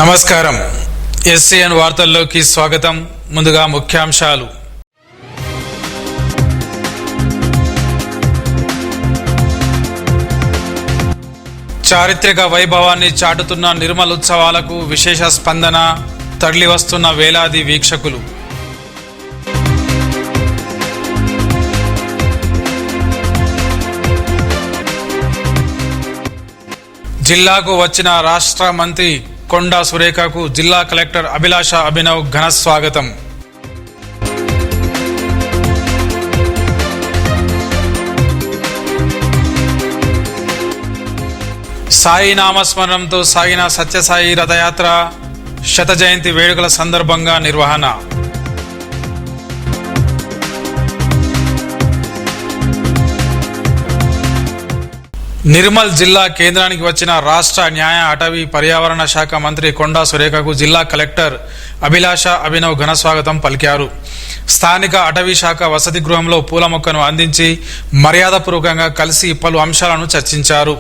నమస్కారం. ఎస్సీఎన్ వార్తల్లోకి స్వాగతం. ముందుగా ముఖ్యాంశాలు. చారిత్రక వైభవాన్ని చాటుతున్న నిర్మల్ ఉత్సవాలకు విశేష స్పందన, తరలివస్తున్న వేలాది వీక్షకులు. జిల్లాకు వచ్చిన రాష్ట్ర మంత్రి కొండా సురేఖకు జిల్లా కలెక్టర్ అభిలాష అభినవ్ ఘన స్వాగతం. సాయి నామస్మరణంతో సాగిన సత్యసాయి రథయాత్ర, శత జయంతి వేడుకల సందర్భంగా నిర్వహణ. నిర్మల్ జిల్లా కేంద్రానికి వచ్చిన రాష్ట్ర న్యాయ, అటవీ, పర్యావరణ శాఖ మంత్రి కొండా సురేఖకు జిల్లా కలెక్టర్ అభిలాష అభినవ్ ఘన స్వాగతం పలికారు. స్థానిక అటవీ శాఖ వసతి గృహంలో పూల మొక్కను అందించి మర్యాదపూర్వకంగా కలిసి పలు అంశాలను చర్చించారు.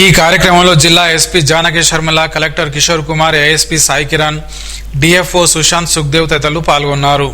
ఈ కార్యక్రమంలో జిల్లా SP Janaki Sharmila, collector Kishore Kumar, ASP Sai Kiran, DFO Sushant Sukhdev తదితరులు పాల్గొన్నారు.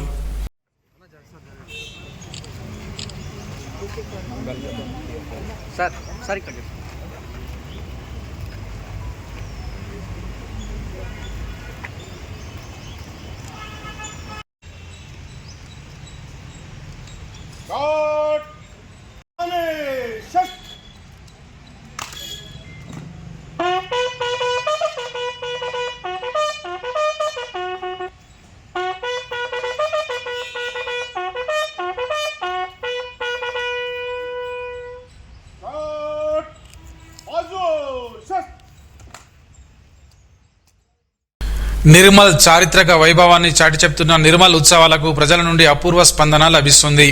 నిర్మల్ చారిత్రక వైభవాన్ని చాటి చెప్తున్న నిర్మల్ ఉత్సవాలకు ప్రజల నుండి అపూర్వ స్పందన లభిస్తుంది.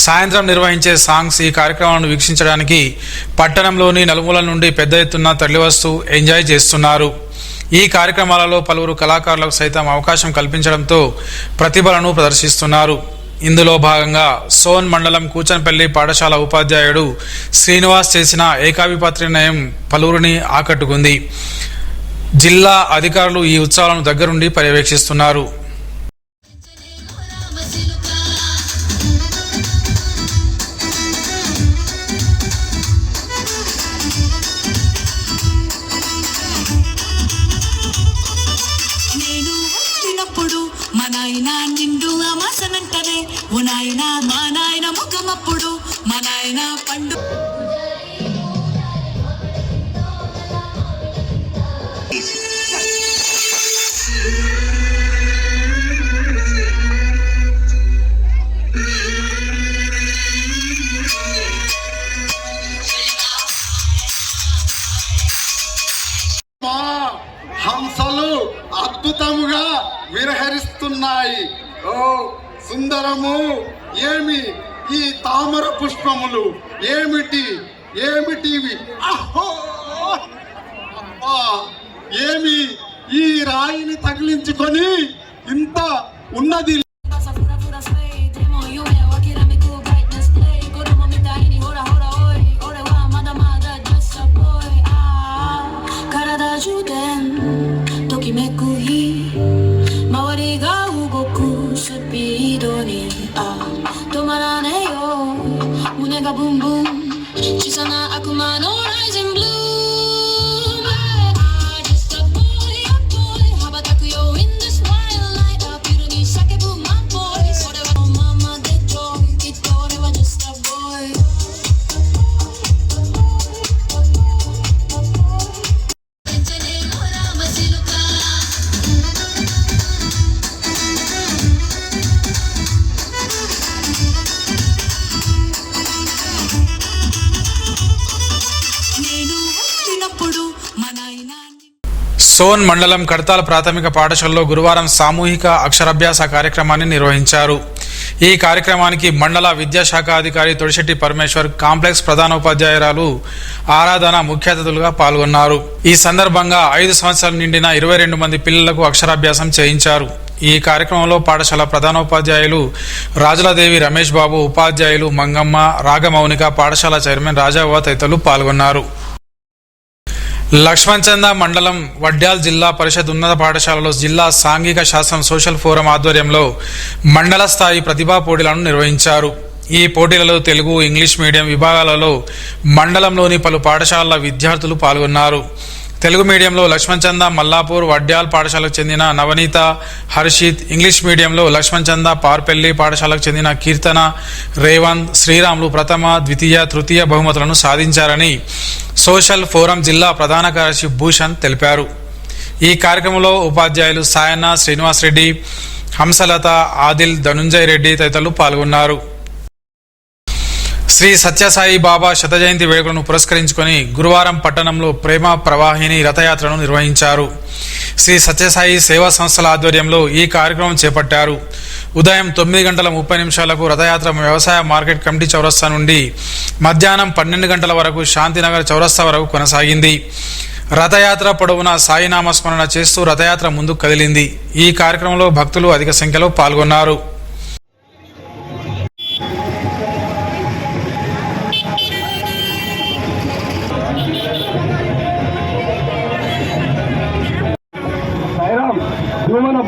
సాయంత్రం నిర్వహించే సాంగ్స్ ఈ కార్యక్రమాలను వీక్షించడానికి పట్టణంలోని నలుమూలల నుండి పెద్ద ఎత్తున తరలివస్తూ ఎంజాయ్ చేస్తున్నారు. ఈ కార్యక్రమాలలో పలువురు కళాకారులకు సైతం అవకాశం కల్పించడంతో ప్రతిభలను ప్రదర్శిస్తున్నారు. ఇందులో భాగంగా సోన్ మండలం కూచన్పల్లి పాఠశాల ఉపాధ్యాయుడు శ్రీనివాస్ చేసిన ఏకాభిప్రాయం పలువురిని ఆకట్టుకుంది. జిల్లా అధికారులు ఈ ఉత్సవాలను దగ్గరుండి పర్యవేక్షిస్తున్నారు. హంసలు అద్భుతముగా విరహరిస్తున్నాయి. ఓ సుందరము, ఏమి ఈ తామర పుష్పములు, ఏమిటివి? అహో అబ్బా, ఏమి ఈ రాయిని తగిలించుకొని ఇంత ఉన్నది. Boom boom, she's an akuma no rising bloom. I just a boy, habatakuyo in this wild light. Apiruni sakebu my boy. So they were mama de joy, kito they were just a boy. సోన్ మండలం కడతాల ప్రాథమిక పాఠశాలలో గురువారం సామూహిక అక్షరాభ్యాస కార్యక్రమాన్ని నిర్వహించారు. ఈ కార్యక్రమానికి మండల విద్యాశాఖ అధికారి తొడిశెట్టి పరమేశ్వర్, కాంప్లెక్స్ ప్రధానోపాధ్యాయురాలు ఆరాధన ముఖ్య అతిథులుగా పాల్గొన్నారు. ఈ సందర్భంగా 5 సంవత్సరాలు నిండిన 22 మంది పిల్లలకు అక్షరాభ్యాసం చేయించారు. ఈ కార్యక్రమంలో పాఠశాల ప్రధానోపాధ్యాయులు రాజులదేవి రమేష్ బాబు, ఉపాధ్యాయులు మంగమ్మ, రాగమౌనిక, పాఠశాల చైర్మన్ రాజావ తదితరులు పాల్గొన్నారు. లక్ష్మణ్ చంద మండలం వడ్డ్యాల్ జిల్లా పరిషత్ ఉన్నత పాఠశాలలో జిల్లా సాంఘిక శాస్త్రం సోషల్ ఫోరం ఆధ్వర్యంలో మండల స్థాయి ప్రతిభా పోటీలను నిర్వహించారు. ఈ పోటీలలో తెలుగు, ఇంగ్లీష్ మీడియం విభాగాలలో మండలంలోని పలు పాఠశాలల విద్యార్థులు పాల్గొన్నారు. తెలుగు మీడియంలో లక్ష్మణ్ చంద మల్లాపూర్ వడ్డ్యాల్ పాఠశాలకు చెందిన నవనీత, హర్షిత్, ఇంగ్లీష్ మీడియంలో లక్ష్మణ్ చంద పార్పెల్లి పాఠశాలకు చెందిన కీర్తన, రేవంత్, శ్రీరాములు ప్రథమ, ద్వితీయ, తృతీయ బహుమతులను సాధించారని సోషల్ ఫోరం జిల్లా ప్రధాన కార్యదర్శి భూషణ్ తెలిపారు. ఈ కార్యక్రమంలో ఉపాధ్యాయులు సాయన్న, శ్రీనివాస్ రెడ్డి, హంసలత, ఆదిల్, ధనుంజయ్ రెడ్డి తదితరులు పాల్గొన్నారు. శ్రీ సత్యసాయి బాబా శత జయంతి వేడుకలను పురస్కరించుకొని గురువారం పట్టణంలో ప్రేమ ప్రవాహిని రథయాత్రను నిర్వహించారు. శ్రీ సత్యసాయి సేవా సంస్థల ఆధ్వర్యంలో ఈ కార్యక్రమం చేపట్టారు. ఉదయం 9:30 రథయాత్ర వ్యవసాయ మార్కెట్ కమిటీ చౌరస్తా నుండి మధ్యాహ్నం 12 గంటల వరకు శాంతినగర్ చౌరస్తా వరకు కొనసాగింది. రథయాత్ర పొడవునా సాయినామస్మరణ చేస్తూ రథయాత్ర ముందుకు కదిలింది. ఈ కార్యక్రమంలో భక్తులు అధిక సంఖ్యలో పాల్గొన్నారు.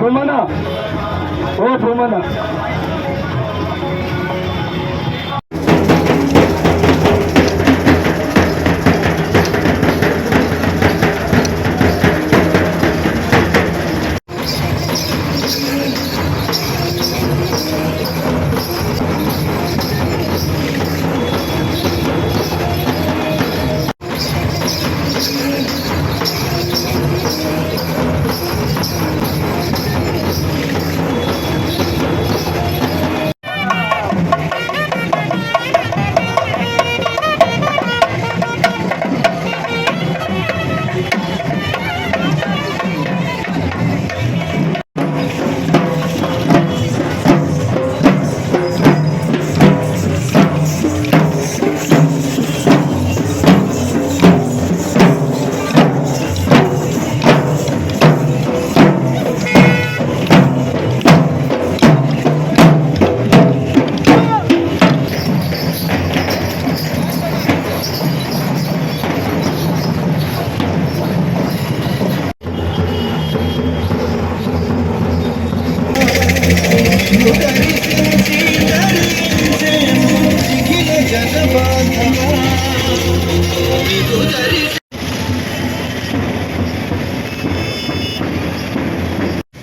భూమన ఓ భూమన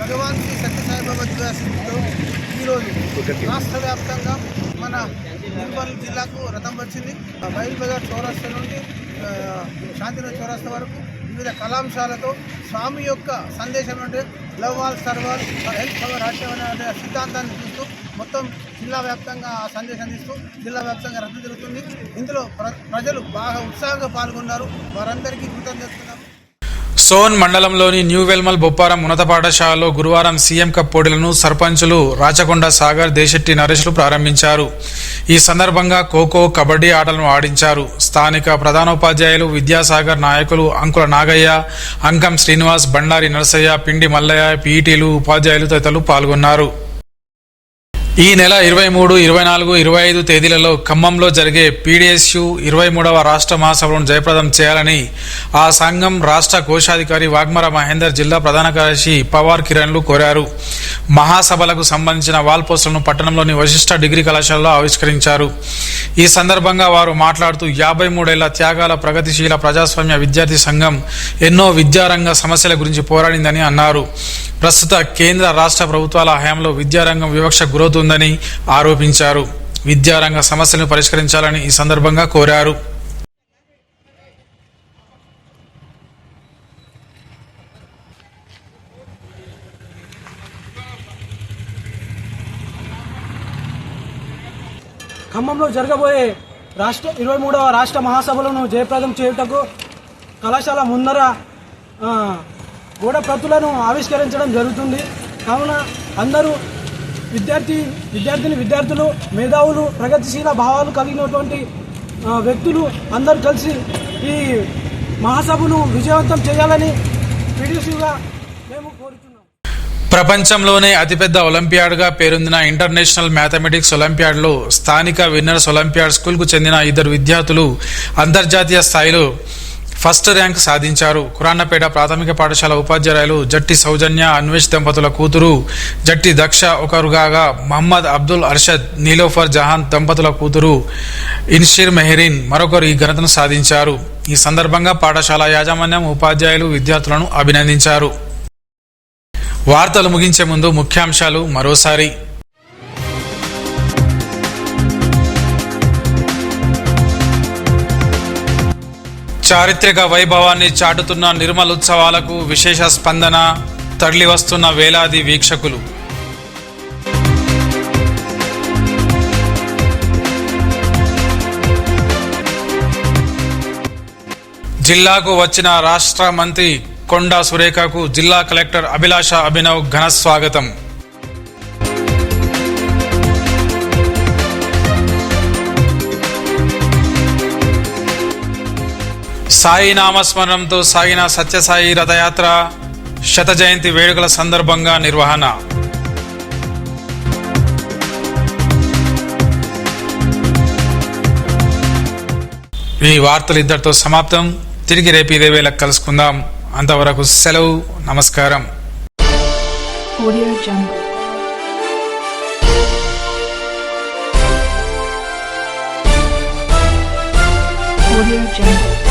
భగవాన్ శ్రీ సత్యసాయిబాబా దివాసంతో ఈరోజు రాష్ట్ర వ్యాప్తంగా మన నిర్మల్ జిల్లాకు రథం వచ్చింది. బయల్ బజార్ చౌరస్తా నుండి శాంతినగర్ చౌరస్తా వరకు వివిధ కళాంశాలతో స్వామి యొక్క సందేశం అంటే love all serve all health for రాష్ట్రం అనే సిద్ధాంతాన్ని చూస్తూ మొత్తం జిల్లా వ్యాప్తంగా ఆ సందేశం ఇస్తూ జిల్లా వ్యాప్తంగా రద్దు జరుగుతుంది. ఇందులో ప్రజలు బాగా ఉత్సాహంగా పాల్గొన్నారు. వారందరికీ కృతజ్ఞతలు. సోన్ మండలంలోని న్యూ వెల్మల్ బొప్పారం ఉన్నత పాఠశాలలో గురువారం సీఎం కప్ పోటీలను సర్పంచులు రాచకొండ సాగర్, దేశెట్టి నరేష్లు ప్రారంభించారు. ఈ సందర్భంగా ఖోఖో, కబడ్డీ ఆటలను ఆడించారు. స్థానిక ప్రధానోపాధ్యాయులు విద్యాసాగర్ నాయకులు అంకుల నాగయ్య, అంకం శ్రీనివాస్, బండారి నరసయ్య, పిండి మల్లయ్య, పీఈటీలు, ఉపాధ్యాయులు తదితరులు పాల్గొన్నారు. ఈ నెల 23, 24, 25 తేదీలలో ఖమ్మంలో జరిగే పీడీఎస్యు 23వ రాష్ట్ర మహాసభలను జయప్రదం చేయాలని ఆ సంఘం రాష్ట్ర కోశాధికారి వాగ్మర మహేందర్, జిల్లా ప్రధాన కార్యదర్శి పవార్ కిరణ్లు కోరారు. మహాసభలకు సంబంధించిన వాల్ పోస్టులను పట్టణంలోని వశిష్ఠ డిగ్రీ కళాశాలలో ఆవిష్కరించారు. ఈ సందర్భంగా వారు మాట్లాడుతూ 53 ఏళ్ల త్యాగాల ప్రగతిశీల ప్రజాస్వామ్య విద్యార్థి సంఘం ఎన్నో విద్యారంగ సమస్యల గురించి పోరాడిందని అన్నారు. ప్రస్తుత కేంద్ర రాష్ట్ర ప్రభుత్వాల హయాంలో విద్యారంగం వివక్ష గురవుతుందని ఆరోపించారు. విద్యారంగ సమస్యలను పరిష్కరించాలని ఈ సందర్భంగా కోరారు. ఖమ్మంలో జరగబోయే 23వ రాష్ట్ర మహాసభలను జయప్రదం చేయుటకు కళాశాల ముందర గోడ ప్రతులను ఆవిష్కరించడం జరుగుతుంది. కావున అందరూ విద్యార్థులు, మేధావులు, ప్రగతిశీల భావాలు కలిగినటువంటి వ్యక్తులు అందరూ కలిసి ఈ మహాసభను విజయవంతం చేయాలని పీడీసీగా మేము కోరుతున్నాం. ప్రపంచంలోనే అతిపెద్ద ఒలింపియాడ్గా పేరొందిన ఇంటర్నేషనల్ మ్యాథమెటిక్స్ ఒలింపియాడ్లో స్థానిక విన్నర్స్ ఒలింపియాడ్ స్కూల్కు చెందిన 2 విద్యార్థులు అంతర్జాతీయ స్థాయిలో ఫస్ట్ ర్యాంక్ సాధించారు. కురాన్నపేట ప్రాథమిక పాఠశాల ఉపాధ్యాయులు జట్టి సౌజన్య అన్వేష్ దంపతుల కూతురు జట్టి దక్ష ఒకరు కాగా మహమ్మద్ అబ్దుల్ అర్షద్ నీలోఫర్ జహాన్ దంపతుల కూతురు ఇన్షిర్ మెహరీన్ మరొకరు ఈ ఘనతను సాధించారు. ఈ సందర్భంగా పాఠశాల యాజమాన్యం ఉపాధ్యాయులు విద్యార్థులను అభినందించారు. వార్తలు ముగించే ముందు ముఖ్యాంశాలు మరోసారి. చారిత్రక వైభవాన్ని చాటుతున్న నిర్మల్ ఉత్సవాలకు విశేష స్పందన, తరలి వస్తున్న వేలాది వీక్షకులు. జిల్లాకు వచ్చిన రాష్ట్ర మంత్రి కొండా సురేఖకు జిల్లా కలెక్టర్ అభిలాష అభినవ్ ఘన స్వాగతం. సాయి నామస్మరణంతో సాగిన సత్యసాయి రథయాత్ర శత జయంతి వేడుకల సందర్భంగా నిర్వహణ. ఈ వార్తలు ఇద్దరితో సమాప్తం. తిరిగి రేపు ఇదే వేళకు కలుసుకుందాం. అంతవరకు సెలవు. నమస్కారం. Audio Jungle. Audio Jungle.